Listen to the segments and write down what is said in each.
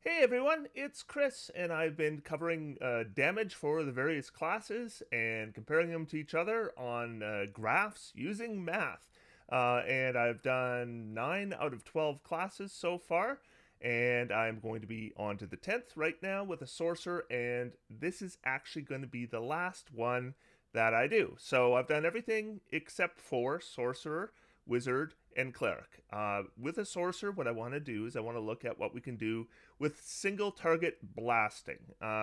Hey everyone, it's Chris, and I've been covering damage for the various classes and comparing them to each other on graphs using math. And I've done 9 out of 12 classes so far, and I'm going to be on to the 10th right now with a Sorcerer, and this is actually going to be the last one that I do. So I've done everything except for Sorcerer, Wizard, and Cleric. With a Sorcerer, what I want to do is I want to look at what we can do with single target blasting,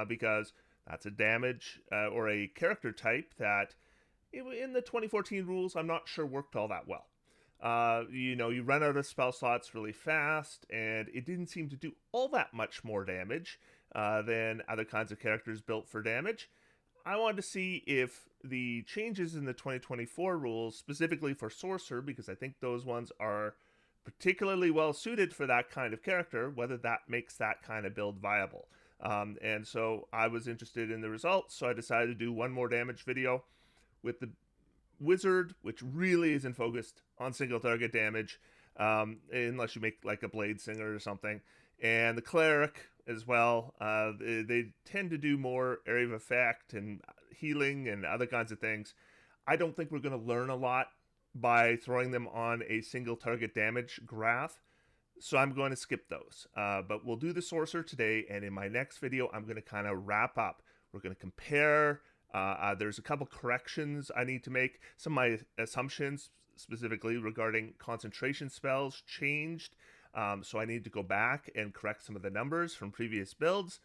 because that's a damage or a character type that in the 2014 rules I'm not sure worked all that well. You run out of spell slots really fast, and it didn't seem to do all that much more damage than other kinds of characters built for damage. I wanted to see if the changes in the 2024 rules, specifically for Sorcerer, because I think those ones are particularly well suited for that kind of character, whether that makes that kind of build viable. And so I was interested in the results, so I decided to do one more damage video with the Wizard, which really isn't focused on single target damage, unless you make like a Blade Singer or something. And the Cleric as well. They tend to do more area of effect and healing and other kinds of things. I don't think we're going to learn a lot by throwing them on a single target damage graph, so I'm going to skip those. But we'll do the Sorcerer today, and in my next video, I'm going to kind of wrap up. We're going to compare. There's a couple corrections I need to make. Some of my assumptions, specifically regarding concentration spells, changed. So I need to go back and correct some of the numbers from previous builds.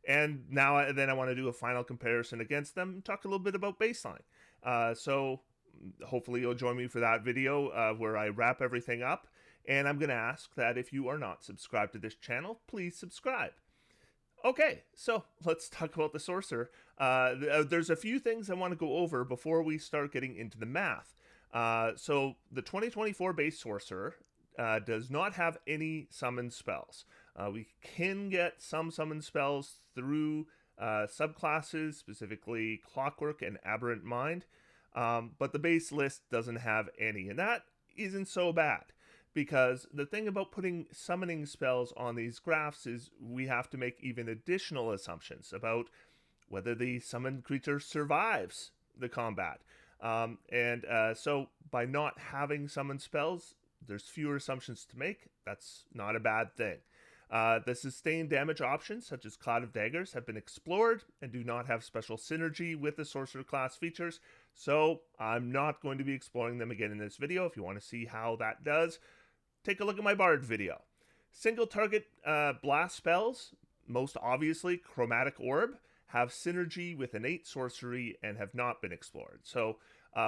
And then I want to do a final comparison against them and talk a little bit about baseline. So hopefully you'll join me for that video where I wrap everything up. And I'm going to ask that if you are not subscribed to this channel, please subscribe. Okay, so let's talk about the Sorcerer. There's a few things I want to go over before we start getting into the math. So the 2024 base Sorcerer does not have any summon spells. We can get some summon spells through subclasses, specifically Clockwork and Aberrant Mind, but the base list doesn't have any, and that isn't so bad. Because the thing about putting summoning spells on these graphs is we have to make even additional assumptions about whether the summoned creature survives the combat. So by not having summoned spells, there's fewer assumptions to make. That's not a bad thing. The sustained damage options, such as Cloud of Daggers, have been explored and do not have special synergy with the Sorcerer class features, so I'm not going to be exploring them again in this video. If you want to see how that does, take a look at my Bard video. Single target blast spells, most obviously Chromatic Orb, have synergy with innate sorcery and have not been explored. So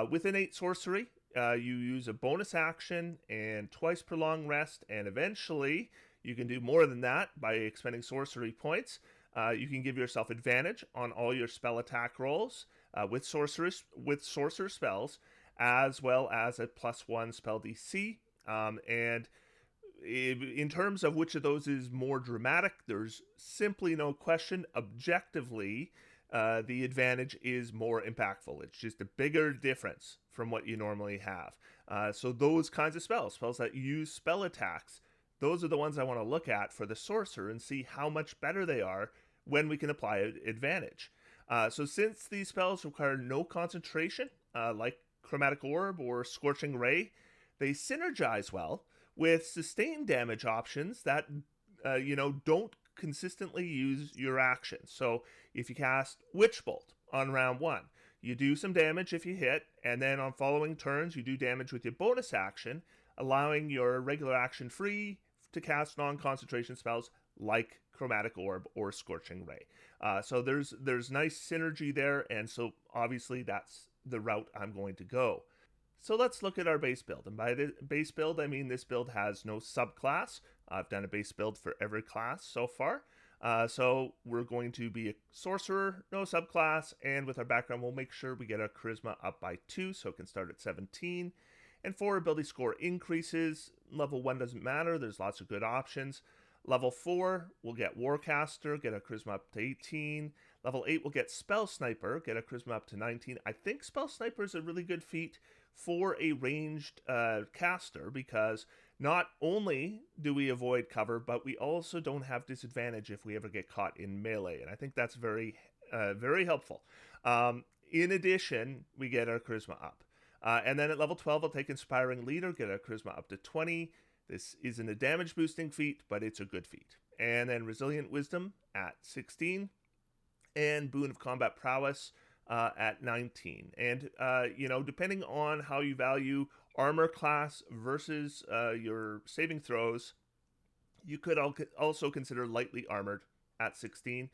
with innate sorcery, you use a bonus action and twice per long rest, and eventually you can do more than that by expending sorcery points. You can give yourself advantage on all your spell attack rolls with sorcerer spells, as well as a +1 spell DC. And in terms of which of those is more dramatic, there's simply no question. Objectively, the advantage is more impactful. It's just a bigger difference from what you normally have. So those kinds of spells that use spell attacks, those are the ones I want to look at for the Sorcerer and see how much better they are when we can apply advantage. So since these spells require no concentration, like Chromatic Orb or Scorching Ray, they synergize well with sustained damage options that don't consistently use your actions. So if you cast Witch Bolt on round 1, you do some damage if you hit, and then on following turns you do damage with your bonus action, allowing your regular action free to cast non-concentration spells like Chromatic Orb or Scorching Ray. So there's nice synergy there, and so obviously that's the route I'm going to go. So let's look at our base build. And by the base build, I mean this build has no subclass. I've done a base build for every class so far. So we're going to be a Sorcerer, no subclass, and with our background, we'll make sure we get our Charisma up by 2, so it can start at 17. And for ability score increases, level 1 doesn't matter, there's lots of good options. Level 4, we'll get Warcaster, get a Charisma up to 18. Level 8, we'll get Spell Sniper, get a Charisma up to 19. I think Spell Sniper is a really good feat for a ranged caster, because Not only do we avoid cover, but we also don't have disadvantage if we ever get caught in melee, and I think that's very helpful. In addition, we get our charisma up. And then at level 12, I'll take Inspiring Leader, get our charisma up to 20. This isn't a damage boosting feat, but it's a good feat. And then Resilient Wisdom at 16, and Boon of Combat Prowess at 19. And, depending on how you value armor class versus your saving throws, you could also consider lightly armored at 16.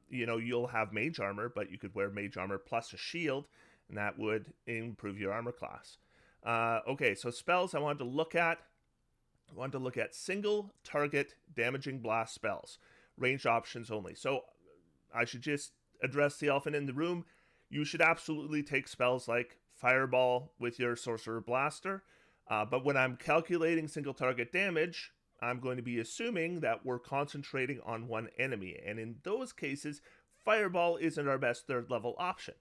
You'll have mage armor, but you could wear mage armor plus a shield, and that would improve your armor class. Okay, so spells I wanted to look at. I wanted to look at single target damaging blast spells, range options only. So I should just address the elephant in the room. You should absolutely take spells like Fireball with your Sorcerer Blaster. But when I'm calculating single target damage, I'm going to be assuming that we're concentrating on one enemy. And in those cases, Fireball isn't our best third level option.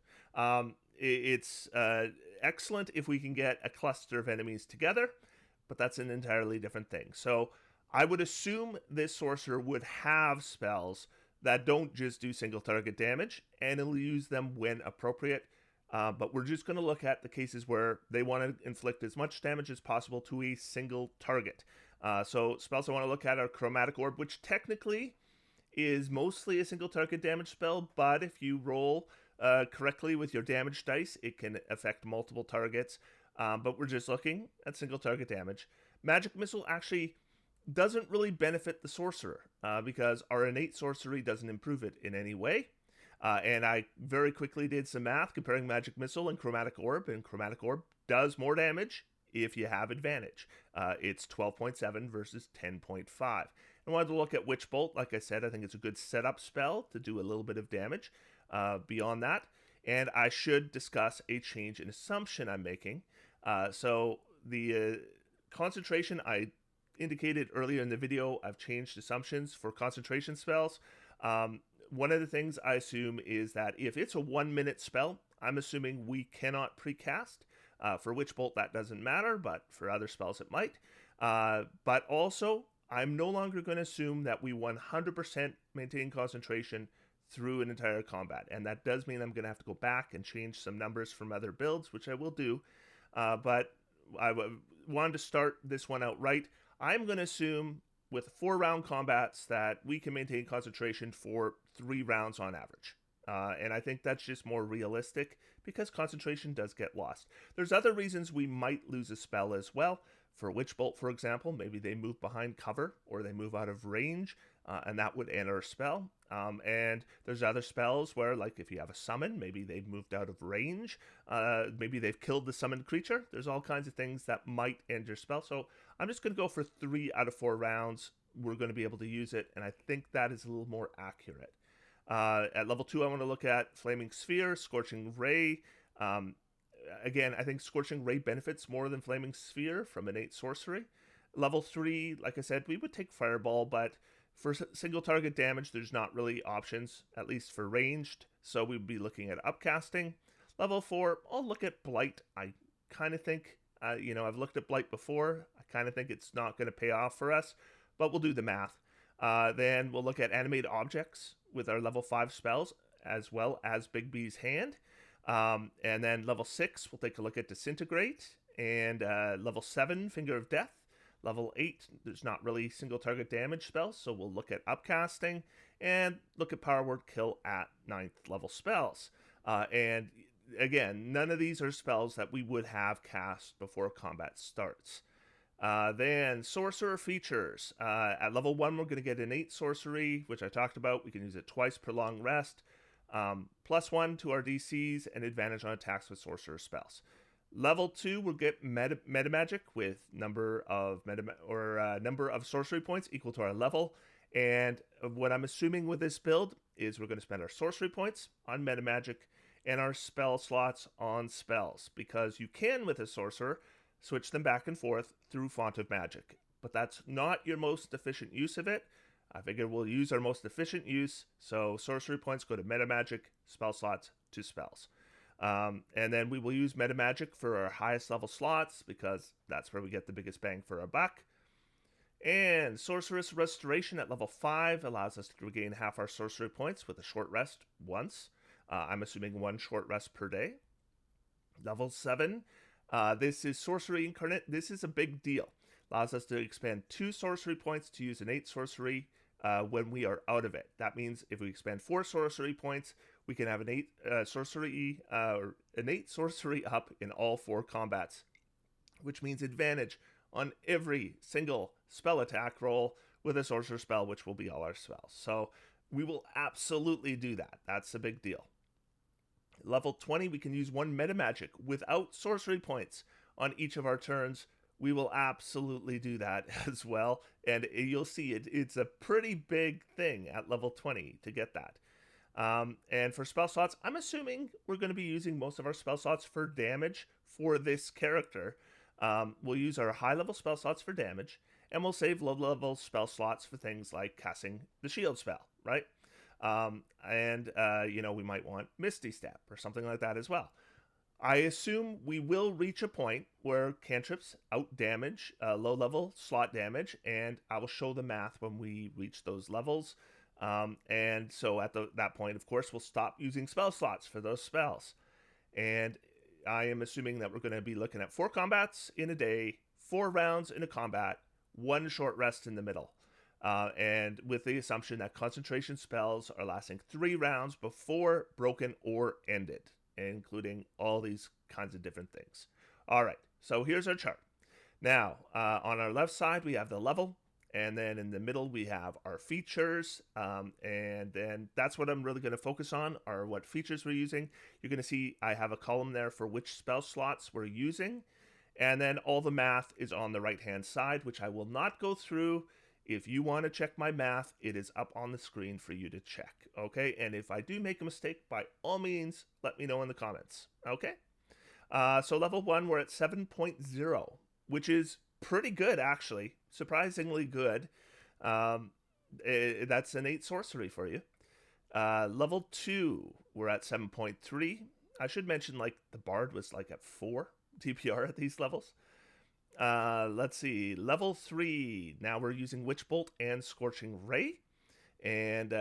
It's excellent if we can get a cluster of enemies together, but that's an entirely different thing. So I would assume this sorcerer would have spells that don't just do single target damage, and it'll use them when appropriate. But we're just going to look at the cases where they want to inflict as much damage as possible to a single target. So spells I want to look at are Chromatic Orb, which technically is mostly a single target damage spell, but if you roll correctly with your damage dice, it can affect multiple targets. But we're just looking at single target damage. Magic Missile actually doesn't really benefit the sorcerer because our innate sorcery doesn't improve it in any way. And I very quickly did some math comparing Magic Missile and Chromatic Orb, and Chromatic Orb does more damage if you have advantage. It's 12.7 versus 10.5. I wanted to look at Witch Bolt. Like I said, I think it's a good setup spell to do a little bit of damage beyond that. And I should discuss a change in assumption I'm making. So the concentration I indicated earlier in the video, I've changed assumptions for concentration spells. One of the things I assume is that if it's a 1 minute spell, I'm assuming we cannot precast. For Witch Bolt, that doesn't matter, but for other spells, it might. But also, I'm no longer going to assume that we 100% maintain concentration through an entire combat. And that does mean I'm going to have to go back and change some numbers from other builds, which I will do. But I wanted to start this one out right. I'm going to assume with 4-round combats that we can maintain concentration for 3 rounds on average. And I think that's just more realistic because concentration does get lost. There's other reasons we might lose a spell as well. For Witch Bolt, for example, maybe they move behind cover or they move out of range, and that would end our spell. And there's other spells where, like if you have a summon, maybe they've moved out of range, maybe they've killed the summoned creature. There's all kinds of things that might end your spell. So I'm just going to go for 3 out of 4 rounds. We're going to be able to use it, and I think that is a little more accurate. At level 2, I want to look at Flaming Sphere, Scorching Ray. Again, I think Scorching Ray benefits more than Flaming Sphere from innate sorcery. Level 3, like I said, we would take Fireball, but for single target damage, there's not really options, at least for ranged, so we'd be looking at upcasting. Level 4, I'll look at Blight. I kind of think, I've looked at Blight before. I kind of think it's not going to pay off for us, but we'll do the math. Then we'll look at Animate Objects with our level 5 spells, as well as Big B's Hand. And then level 6, we'll take a look at Disintegrate. And level 7, Finger of Death. Level 8, there's not really single target damage spells, so we'll look at Upcasting. And look at Power Word Kill at 9th level spells. And again, none of these are spells that we would have cast before combat starts. Then Sorcerer features. At level 1, we're going to get Innate Sorcery, which I talked about. We can use it twice per long rest. +1 to our DCs and advantage on attacks with Sorcerer spells. Level 2, we'll get meta magic with number of sorcery points equal to our level. And what I'm assuming with this build is we're going to spend our sorcery points on meta magic and our spell slots on spells, because you can, with a sorcerer, switch them back and forth through Font of Magic. But that's not your most efficient use of it. I figure we'll use our most efficient use, so sorcery points go to meta magic, spell slots to spells. And then we will use Meta Magic for our highest level slots because that's where we get the biggest bang for our buck. And Sorceress Restoration at level 5 allows us to regain half our sorcery points with a short rest once. I'm assuming one short rest per day. Level 7, this is Sorcery Incarnate. This is a big deal. Allows us to expend 2 sorcery points to use innate sorcery when we are out of it. That means if we expend 4 sorcery points, we can have innate sorcery up in all 4 combats, which means advantage on every single spell attack roll with a sorcerer spell, which will be all our spells. So we will absolutely do that. That's a big deal. Level 20, we can use 1 meta magic without sorcery points on each of our turns. We will absolutely do that as well. And you'll see it's a pretty big thing at level 20 to get that. And for spell slots, I'm assuming we're going to be using most of our spell slots for damage for this character. We'll use our high level spell slots for damage, and we'll save low level spell slots for things like casting the shield spell, right? We might want Misty Step or something like that as well. I assume we will reach a point where cantrips out damage low level slot damage, and I will show the math when we reach those levels. And so at that point, of course, we'll stop using spell slots for those spells. And I am assuming that we're going to be looking at 4 combats in a day, 4 rounds in a combat, 1 short rest in the middle. And with the assumption that concentration spells are lasting 3 rounds before broken or ended, including all these kinds of different things. All right, so here's our chart. Now, on our left side, we have the level, and then in the middle, we have our features, and then that's what I'm really going to focus on, are what features we're using. You're going to see I have a column there for which spell slots we're using, and then all the math is on the right-hand side, which I will not go through. If you want to check my math, it is up on the screen for you to check, okay? And if I do make a mistake, by all means, let me know in the comments, okay? So level 1, we're at 7.0, which is pretty good, actually. Surprisingly good. That's innate sorcery for you. Level 2, we're at 7.3. I should mention, the Bard was, at 4 DPR at these levels. Let's see. Level 3, now we're using Witch Bolt and Scorching Ray. And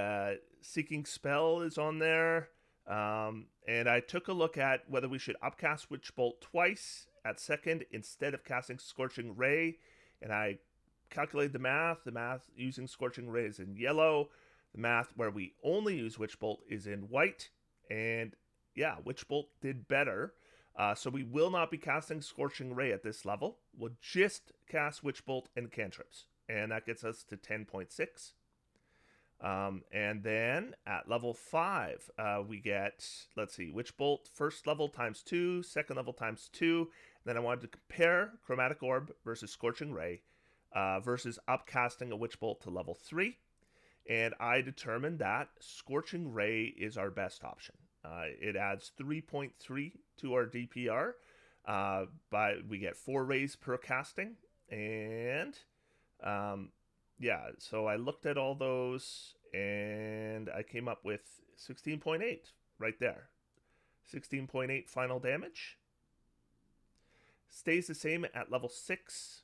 Seeking Spell is on there. And I took a look at whether we should upcast Witch Bolt twice at second instead of casting Scorching Ray. And I calculated the math. The math using Scorching Ray is in yellow. The math where we only use Witch Bolt is in white. And yeah, Witch Bolt did better. So we will not be casting Scorching Ray at this level. We'll just cast Witch Bolt and cantrips. And that gets us to 10.6. And then at level 5, we get, let's see, Witch Bolt first level times 2, second level times 2. Then I wanted to compare Chromatic Orb versus Scorching Ray versus upcasting a Witch Bolt to level 3. And I determined that Scorching Ray is our best option. It adds 3.3 to our DPR. We get 4 rays per casting. And yeah, so I looked at all those and I came up with 16.8 right there. 16.8 final damage. Stays the same at level 6.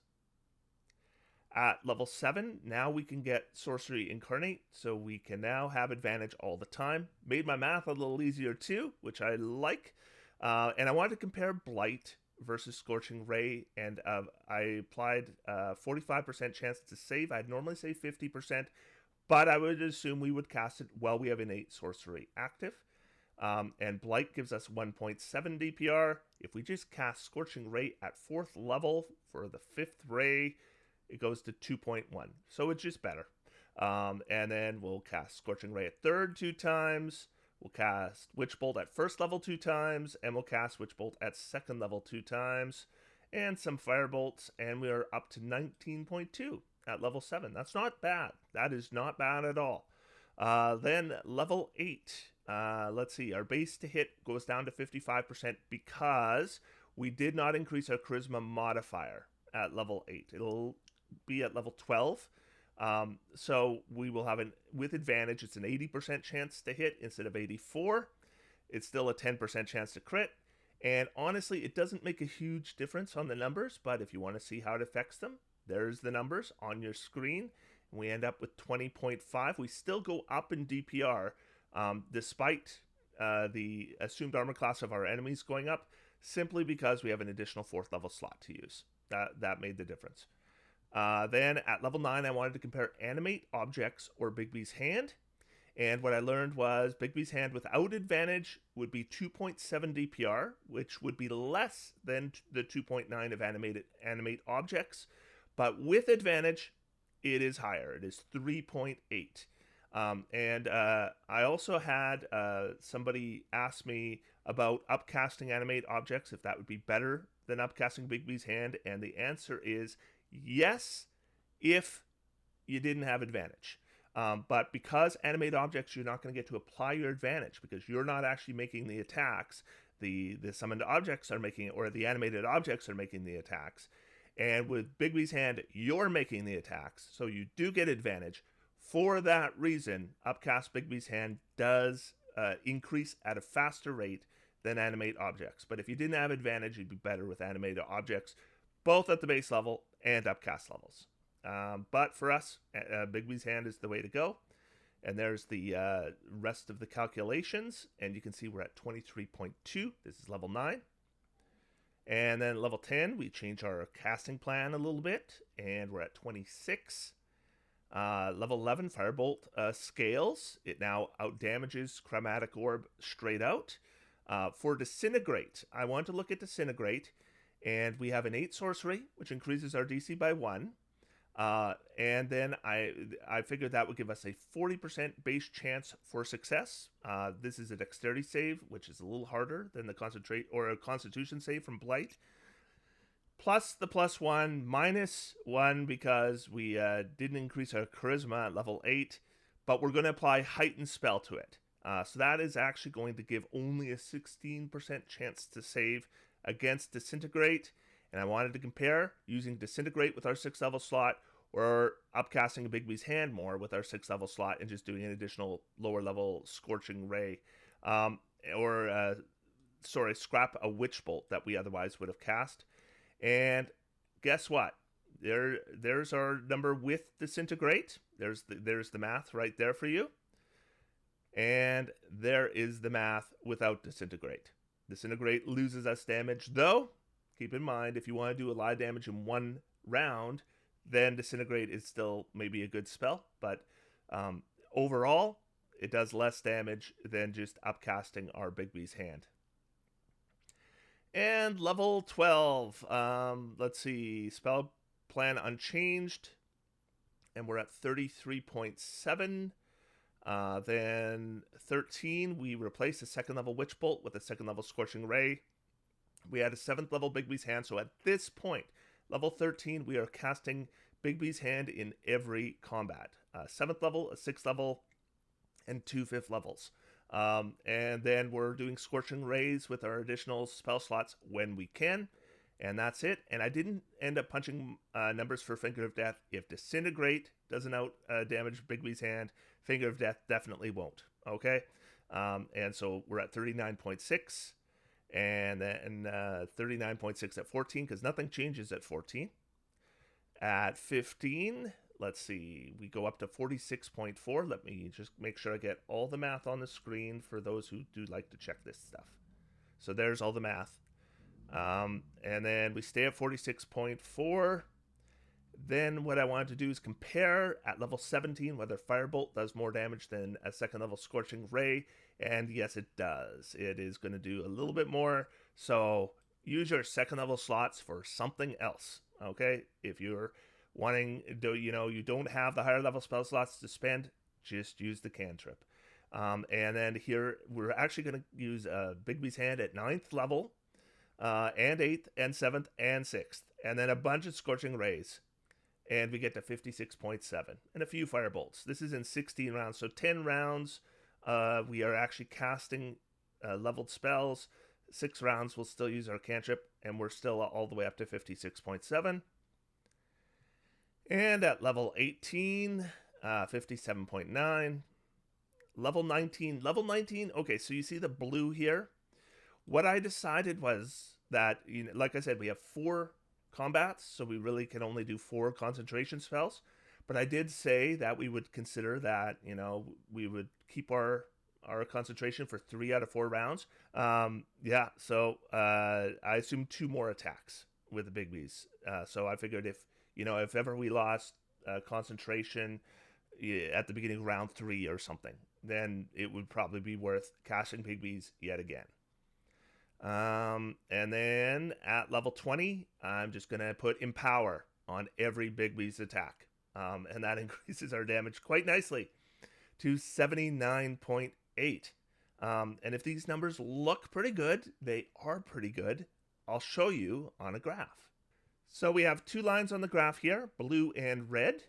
At level 7, now we can get Sorcery Incarnate, so we can now have advantage all the time. Made my math a little easier too, which I like. And I wanted to compare Blight versus Scorching Ray, and I applied 45% chance to save. I'd normally say 50%, but I would assume we would cast it while we have innate sorcery active. And Blight gives us 1.7 DPR. If we just cast Scorching Ray at 4th level for the 5th ray, it goes to 2.1. So it's just better. And then we'll cast Scorching Ray at 3rd 2 times. We'll cast Witch Bolt at 1st level 2 times. And we'll cast Witch Bolt at 2nd level 2 times. And some Firebolts. And we are up to 19.2 at level 7. That's not bad. That is not bad at all. Then level 8. Let's see. Our base to hit goes down to 55% because we did not increase our Charisma modifier at level 8. It'll be at level 12. So we will have with advantage, it's an 80% chance to hit instead of 84. it's still a 10% chance to crit. And honestly, it doesn't make a huge difference on the numbers, but if you want to see how it affects them, there's the numbers on your screen. We end up with 20.5. We still go up in DPR, despite the assumed armor class of our enemies going up, simply because we have an additional 4th level slot to use. That made the difference. Then at level 9, I wanted to compare animate objects or Bigby's hand. And what I learned was Bigby's hand without advantage would be 2.7 DPR, which would be less than the 2.9 of animate objects. But with advantage, it is higher. It is 3.8. I also had somebody ask me about upcasting animate objects, if that would be better than upcasting Bigby's hand. And the answer is yes, if you didn't have advantage. But because animate objects, you're not going to get to apply your advantage because you're not actually making the attacks. The summoned objects are making it, or the animated objects are making the attacks. And with Bigby's hand, you're making the attacks, so you do get advantage. For that reason, upcast Bigby's hand does increase at a faster rate than animate objects. But if you didn't have advantage, you'd be better with animated objects, both at the base level and upcast levels. But for us, Bigby's hand is the way to go. And there's the rest of the calculations. And you can see we're at 23.2. This is level 9. And then level 10, we change our casting plan a little bit. And we're at 26. Level 11, Firebolt scales. It now outdamages Chromatic Orb straight out. For Disintegrate, I want to look at Disintegrate. And we have an 8 sorcery, which increases our DC by 1. And then I figured that would give us a 40% base chance for success. This is a dexterity save, which is a little harder than the concentrate or a constitution save from Blight. Plus the +1, -1 because we didn't increase our charisma at level 8, but we're going to apply heightened spell to it. So that is actually going to give only a 16% chance to save against Disintegrate. And I wanted to compare using Disintegrate with our 6th level slot or upcasting Bigby's hand more with our 6th level slot and just doing an additional lower level Scorching Ray. Scrap a Witch Bolt that we otherwise would have cast. And guess what? There's our number with Disintegrate. There's the math right there for you. And there is the math without Disintegrate. Disintegrate loses us damage, though. Keep in mind, if you want to do a lot of damage in one round, then Disintegrate is still maybe a good spell. But overall, it does less damage than just upcasting our Bigby's hand. And level 12. Let's see. Spell plan unchanged. And we're at 33.7. Then 13, we replace a 2nd level Witch Bolt with a 2nd level Scorching Ray. We had a 7th level Bigby's hand, so at this point, level 13, we are casting Bigby's hand in every combat. 7th level, a 6th level, and 2 5th levels. And then we're doing Scorching Rays with our additional spell slots when we can. And that's it. And I didn't end up punching numbers for Finger of Death. If Disintegrate doesn't out damage Bigby's hand, Finger of Death definitely won't. Okay? And so we're at 39.6. And then 39.6 at 14, because nothing changes at 14. At 15, let's see, we go up to 46.4. Let me just make sure I get all the math on the screen for those who do like to check this stuff. So there's all the math. And then we stay at 46.4. Then what I wanted to do is compare at level 17 whether Firebolt does more damage than a 2nd level Scorching Ray. And yes, it does. It is going to do a little bit more. So use your 2nd level slots for something else. Okay? If you're wanting, you don't have the higher level spell slots to spend, just use the cantrip. And then here, we're actually going to use Bigby's hand at 9th level, and 8th, and 7th, and 6th. And then a bunch of Scorching Rays. And we get to 56.7. And a few Firebolts. This is in 16 rounds. So 10 rounds, we are actually casting leveled spells. 6 rounds, we'll still use our cantrip. And we're still all the way up to 56.7. And at level 18, 57.9. Level 19. Level 19, okay, so you see the blue here? What I decided was that, like I said, we have 4 combats, so we really can only do 4 concentration spells. But I did say that we would consider that, we would keep our concentration for 3 out of 4 rounds. Yeah, so I assumed 2 more attacks with the big bees. So I figured if ever we lost concentration at the beginning of round 3 or something, then it would probably be worth casting big bees yet again. And then at level 20, I'm just going to put Empower on every big beast attack. And that increases our damage quite nicely to 79.8. And if these numbers look pretty good, they are pretty good. I'll show you on a graph. So we have 2 lines on the graph here, blue and red.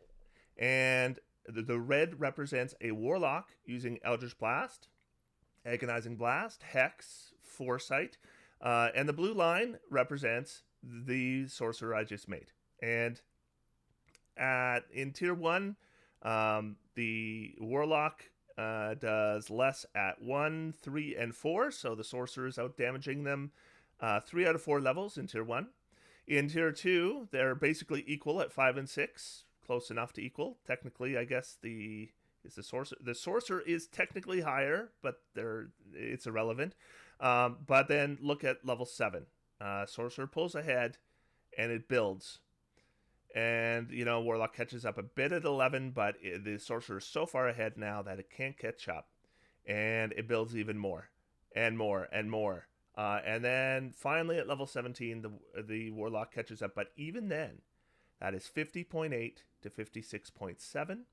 And the red represents a warlock using Eldritch Blast, Agonizing Blast, Hex, Foresight, and the blue line represents the sorcerer I just made. And in tier 1, the warlock does less at 1, 3, and 4, so the sorcerer is out damaging them 3 out of 4 levels in tier 1. In tier 2, they're basically equal at 5 and 6, close enough to equal. Technically, I guess the sorcerer is technically higher, but it's irrelevant. But then look at level 7. Sorcerer pulls ahead, and it builds. And, Warlock catches up a bit at 11, but the Sorcerer is so far ahead now that it can't catch up. And it builds even more, and more, and more. And then, finally, at level 17, the Warlock catches up. But even then, that is 50.8 to 56.7.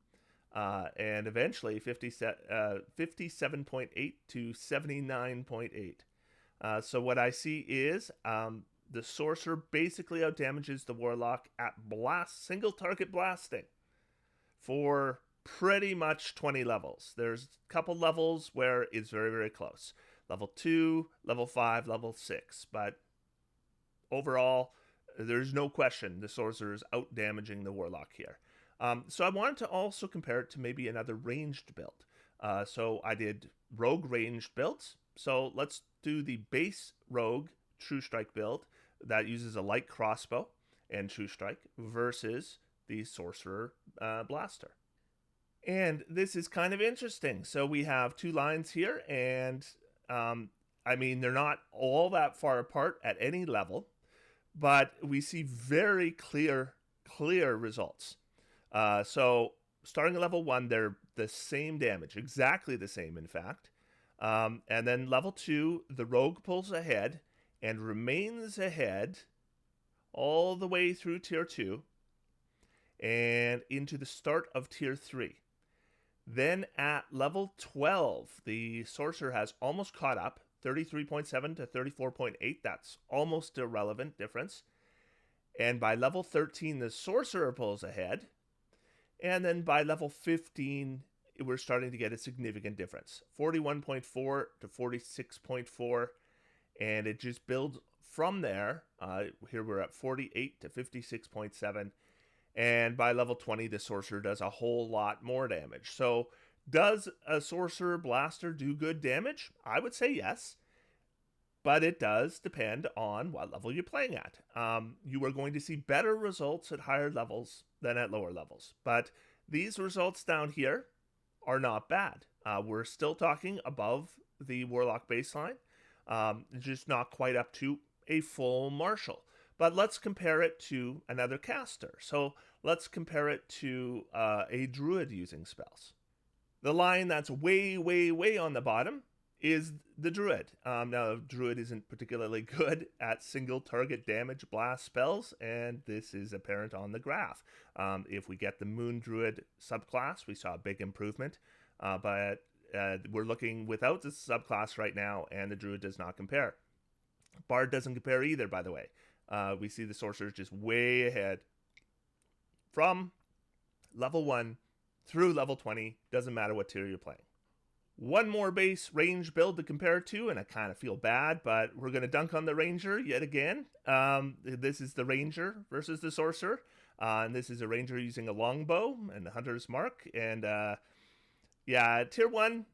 And eventually 57.8 to 79.8. So what I see is the sorcerer basically outdamages the warlock at single target blasting for pretty much 20 levels. There's a couple levels where it's very, very close. Level 2, level 5, level 6. But overall, there's no question the sorcerer is outdamaging the warlock here. So I wanted to also compare it to maybe another ranged build. So I did rogue ranged builds. So let's do the base rogue True Strike build that uses a light crossbow and True Strike versus the Sorcerer Blaster. And this is kind of interesting. So we have 2 lines here, and they're not all that far apart at any level, but we see very clear results. So starting at level 1, they're the same damage, exactly the same, in fact. And then level 2, the rogue pulls ahead and remains ahead all the way through tier 2 and into the start of tier 3. Then at level 12, the sorcerer has almost caught up, 33.7 to 34.8. That's almost irrelevant difference. And by level 13, the sorcerer pulls ahead. And then by level 15, we're starting to get a significant difference, 41.4 to 46.4. And it just builds from there. Here we're at 48 to 56.7. And by level 20, the sorcerer does a whole lot more damage. So does a sorcerer blaster do good damage? I would say yes. But it does depend on what level you're playing at. You are going to see better results at higher levels than at lower levels. But these results down here are not bad. We're still talking above the Warlock baseline. Just not quite up to a full Marshal. But let's compare it to another caster. So let's compare it to a Druid using spells. The line that's way, way, way on the bottom is the Druid. Now, Druid isn't particularly good at single target damage blast spells, and this is apparent on the graph. If we get the Moon Druid subclass, we saw a big improvement, but we're looking without the subclass right now, and the Druid does not compare. Bard doesn't compare either, by the way. We see the Sorcerer just way ahead from level 1 through level 20, doesn't matter what tier you're playing. One more base range build to compare it to, and I kind of feel bad, but we're going to dunk on the Ranger yet again. This is the Ranger versus the Sorcerer, and this is a Ranger using a longbow and a Hunter's Mark, and tier 1,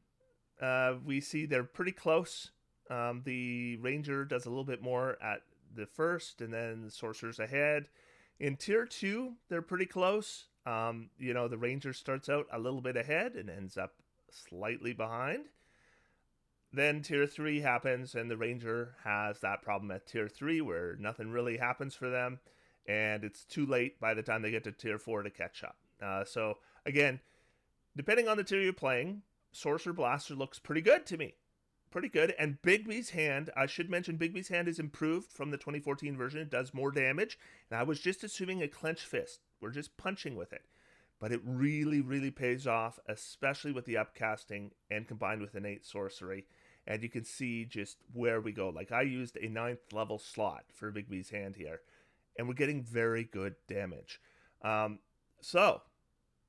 we see they're pretty close. The Ranger does a little bit more at the first, and then the Sorcerer's ahead. In Tier 2, they're pretty close. The Ranger starts out a little bit ahead and ends up slightly behind. Then Tier 3 happens, and the Ranger has that problem at Tier 3 where nothing really happens for them, and it's too late by the time they get to Tier 4 to catch up. So, again, depending on the tier you're playing, Sorcerer Blaster looks pretty good to me. Pretty good. And Bigby's hand, I should mention Bigby's hand is improved from the 2014 version. It does more damage. And I was just assuming a clenched fist. We're just punching with it. But it really, really pays off, especially with the upcasting and combined with innate sorcery. And you can see just where we go. Like I used a 9th level slot for Bigby's hand here. And we're getting very good damage. So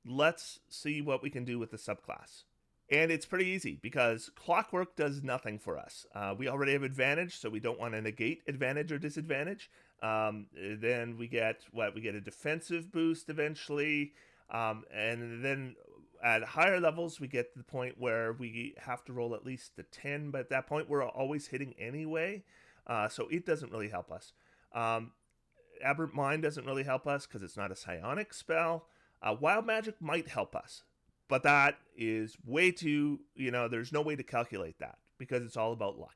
let's see what we can do with the subclass. And it's pretty easy because Clockwork does nothing for us. We already have advantage, so we don't want to negate advantage or disadvantage. Then we get what? We get a defensive boost eventually. And then at higher levels, we get to the point where we have to roll at least a 10. But at that point, we're always hitting anyway. So it doesn't really help us. Aberrant Mind doesn't really help us because it's not a psionic spell. Wild Magic might help us. But that is way too, there's no way to calculate that because it's all about luck.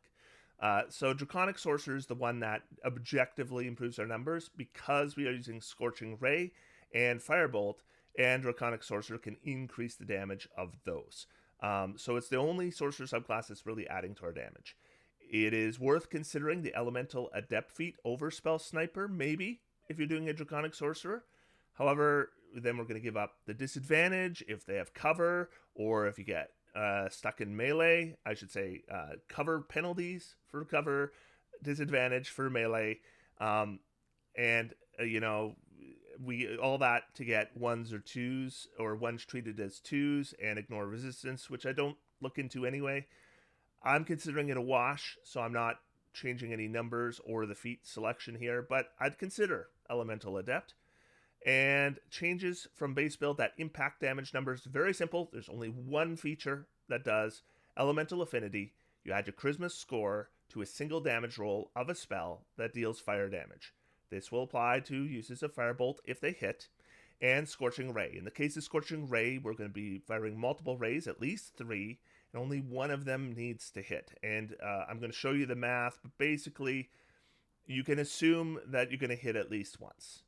So Draconic Sorcerer is the one that objectively improves our numbers because we are using Scorching Ray and Firebolt, and Draconic Sorcerer can increase the damage of those. So it's the only Sorcerer subclass that's really adding to our damage. It is worth considering the Elemental Adept feat over Spell Sniper, maybe, if you're doing a Draconic Sorcerer. However, then we're going to give up the disadvantage if they have cover, or if you get stuck in melee, I should say cover penalties for cover, disadvantage for melee, we all that to get 1s or 2s, or 1s treated as 2s and ignore resistance, which I don't look into anyway. I'm considering it a wash, so I'm not changing any numbers or the feat selection here, but I'd consider Elemental Adept. And changes from base build that impact damage numbers, very simple. There's only one feature that does. Elemental Affinity. You add your Charisma score to a single damage roll of a spell that deals fire damage. This will apply to uses of Firebolt if they hit, and Scorching Ray. In the case of Scorching Ray, we're going to be firing multiple rays, at least 3, and only one of them needs to hit. And I'm going to show you the math, but basically, you can assume that you're going to hit at least once.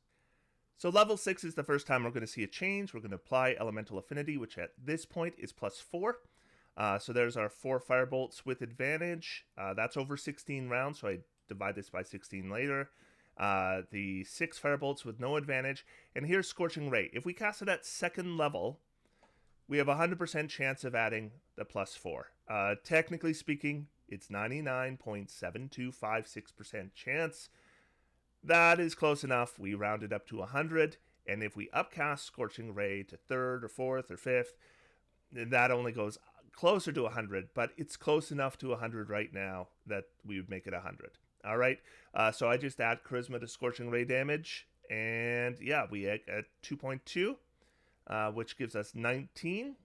So level 6 is the first time we're going to see a change. We're going to apply Elemental Affinity, which at this point is +4. So there's our 4 Firebolts with advantage. That's over 16 rounds, so I divide this by 16 later. The 6 Firebolts with no advantage. And here's Scorching Ray. If we cast it at 2nd level, we have a 100% chance of adding the +4. Technically speaking, it's 99.7256% chance. That is close enough. We round it up to 100, and if we upcast Scorching Ray to 3rd or 4th or 5th, that only goes closer to 100, but it's close enough to 100 right now that we would make it 100. All right, so I just add Charisma to Scorching Ray damage, and yeah, we get 2.2, which gives us 19.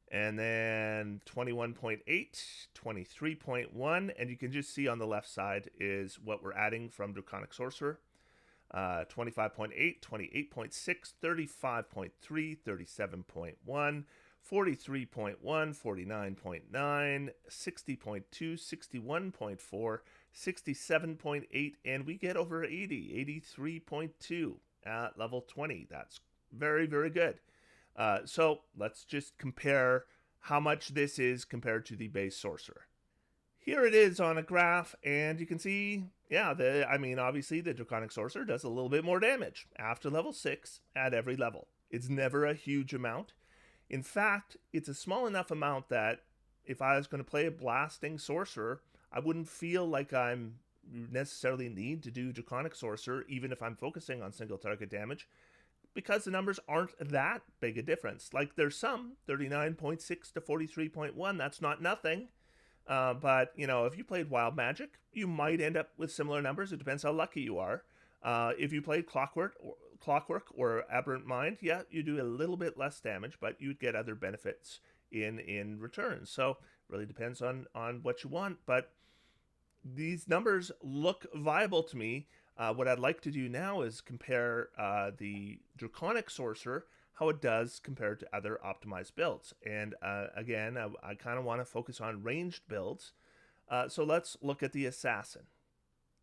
And then 21.8, 23.1, and you can just see on the left side is what we're adding from Draconic Sorcerer. 25.8, 28.6, 35.3, 37.1, 43.1, 49.9, 60.2, 61.4, 67.8, and we get over 80, 83.2 at level 20. That's very, very good. So let's just compare how much this is compared to the base Sorcerer. Here it is on a graph, and you can see, obviously the Draconic Sorcerer does a little bit more damage after level 6 at every level. It's never a huge amount. In fact, it's a small enough amount that if I was going to play a blasting Sorcerer, I wouldn't feel like I'm necessarily need to do Draconic Sorcerer, even if I'm focusing on single target damage, because the numbers aren't that big a difference. Like there's some 39.6 to 43.1, that's not nothing. But if you played Wild Magic, you might end up with similar numbers. It depends how lucky you are. If you played Clockwork or Aberrant Mind, yeah, you do a little bit less damage, but you'd get other benefits in return. So really depends on what you want, but these numbers look viable to me. What I'd like to do now is compare the Draconic Sorcerer, how it does compared to other optimized builds. And again, I kind of want to focus on ranged builds. So let's look at the Assassin.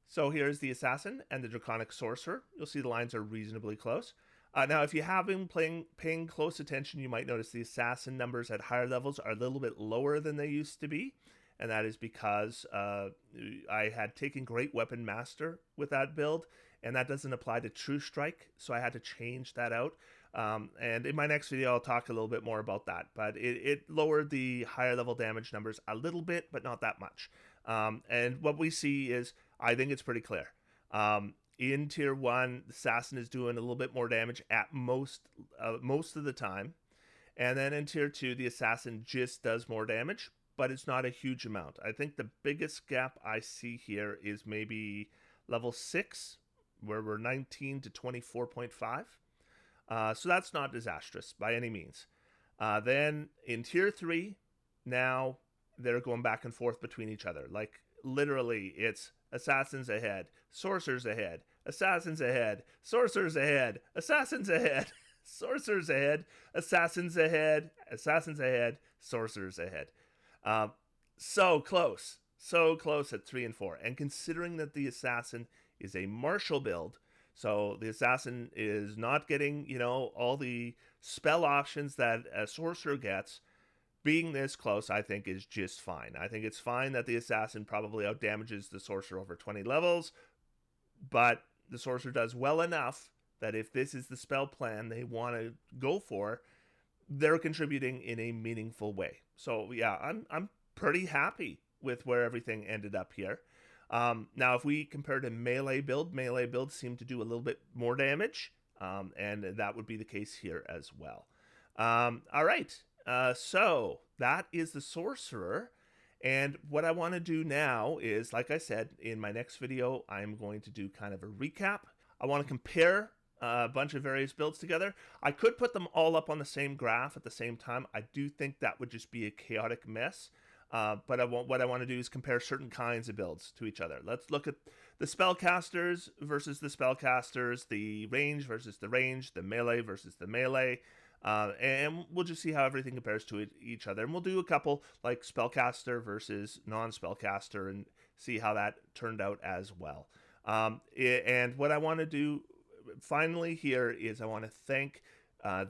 So here's the Assassin and the Draconic Sorcerer. You'll see the lines are reasonably close. Now, if you have been paying close attention, you might notice the Assassin numbers at higher levels are a little bit lower than they used to be. And that is because I had taken Great Weapon Master with that build, and that doesn't apply to True Strike, so I had to change that out. And in my next video, I'll talk a little bit more about that. But it lowered the higher level damage numbers a little bit, but not that much. And what we see is, I think it's pretty clear. In Tier 1, the Assassin is doing a little bit more damage at most of the time. And then in Tier 2, the Assassin just does more damage, but it's not a huge amount. I think the biggest gap I see here is maybe level 6, where we're 19 to 24.5. So that's not disastrous by any means. Then in Tier 3, now they're going back and forth between each other. Like, literally, it's Assassins ahead, Sorcerers ahead, Assassins ahead, Sorcerers ahead, Assassins ahead, Sorcerers ahead, Assassins ahead, Assassins ahead, Sorcerers ahead. So close at 3 and 4. And considering that the Assassin is a martial build, so the Assassin is not getting, all the spell options that a Sorcerer gets, being this close, I think, is just fine. I think it's fine that the Assassin probably outdamages the Sorcerer over 20 levels, but the Sorcerer does well enough that if this is the spell plan they want to go for, they're contributing in a meaningful way. So yeah, I'm pretty happy with where everything ended up here. Now, if we compare to melee builds seem to do a little bit more damage, and that would be the case here as well. All right, so that is the Sorcerer. And what I want to do now is, like I said, in my next video, I'm going to do kind of a recap. I want to compare a bunch of various builds together. I could put them all up on the same graph at the same time. I do think that would just be a chaotic mess. But what I want to do is compare certain kinds of builds to each other. Let's look at the spellcasters versus the spellcasters, the range versus the range, the melee versus the melee. And we'll just see how everything compares to each other. And we'll do a couple like spellcaster versus non-spellcaster and see how that turned out as well. And what I want to do finally here is I want to thank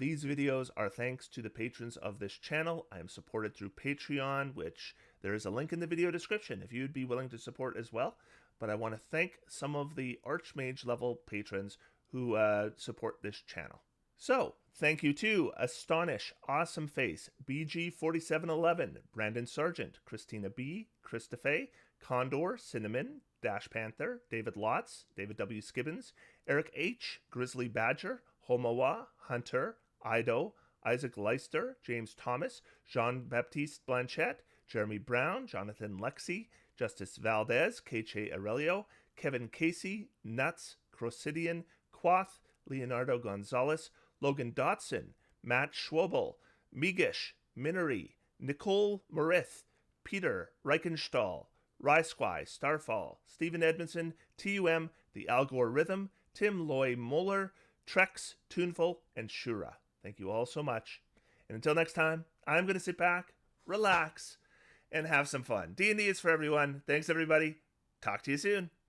these videos are thanks to the patrons of this channel. I am supported through Patreon, which there is a link in the video description if you'd be willing to support as well. But I want to thank some of the Archmage level patrons who support this channel. So, thank you to Astonish, Awesome Face, BG4711, Brandon Sargent, Christina B, Christophe, Condor, Cinnamon, Dash Panther, David Lotz, David W. Skibbins, Eric H, Grizzly Badger, Homowa, Hunter, Ido, Isaac Leister, James Thomas, Jean-Baptiste Blanchette, Jeremy Brown, Jonathan Lexi, Justice Valdez, Keche Aurelio, Kevin Casey, Nuts, Crosidian, Quoth, Leonardo Gonzalez, Logan Dotson, Matt Schwobel, Migish, Minery, Nicole Morith, Peter Reichenstahl, Rysquy, Starfall, Stephen Edmondson, TUM, The Al Gore Rhythm, Tim Loy Moeller, Trex, Tuneful, and Shura. Thank you all so much. And until next time, I'm going to sit back, relax, and have some fun. D&D is for everyone. Thanks, everybody. Talk to you soon.